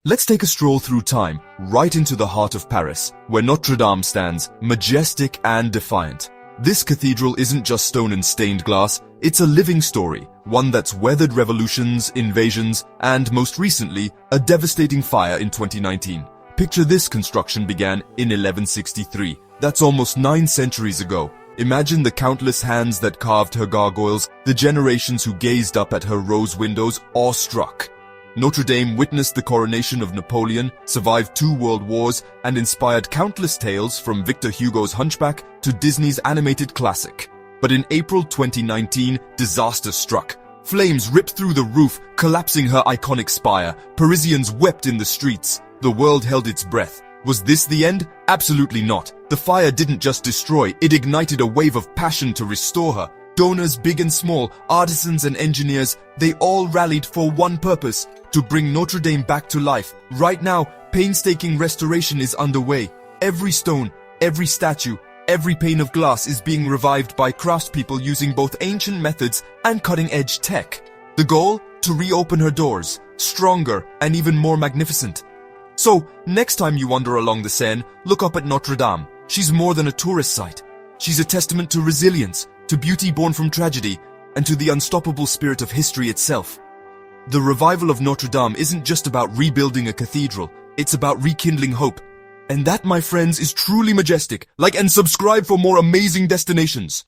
Let's take a stroll through time, right into the heart of Paris, where Notre Dame stands, majestic and defiant. This cathedral isn't just stone and stained glass, it's a living story, one that's weathered revolutions, invasions, and most recently, a devastating fire in 2019. Picture this: construction began in 1163. That's almost 9 centuries ago. Imagine the countless hands that carved her gargoyles, the generations who gazed up at her rose windows, awestruck. Notre Dame witnessed the coronation of Napoleon, survived 2 world wars, and inspired countless tales from Victor Hugo's Hunchback to Disney's animated classic. But in April 2019, disaster struck. Flames ripped through the roof, collapsing her iconic spire. Parisians wept in the streets. The world held its breath. Was this the end? Absolutely not. The fire didn't just destroy, it ignited a wave of passion to restore her. Donors big and small, artisans and engineers, they all rallied for one purpose: to bring Notre Dame back to life. Right now, painstaking restoration is underway. Every stone, every statue, every pane of glass is being revived by craftspeople using both ancient methods and cutting-edge tech. The goal? To reopen her doors, stronger and even more magnificent. So, next time you wander along the Seine, look up at Notre Dame. She's more than a tourist site. She's a testament to resilience, to beauty born from tragedy, and to the unstoppable spirit of history itself. The revival of Notre Dame isn't just about rebuilding a cathedral, it's about rekindling hope. And that, my friends, is truly majestic. Like and subscribe for more amazing destinations.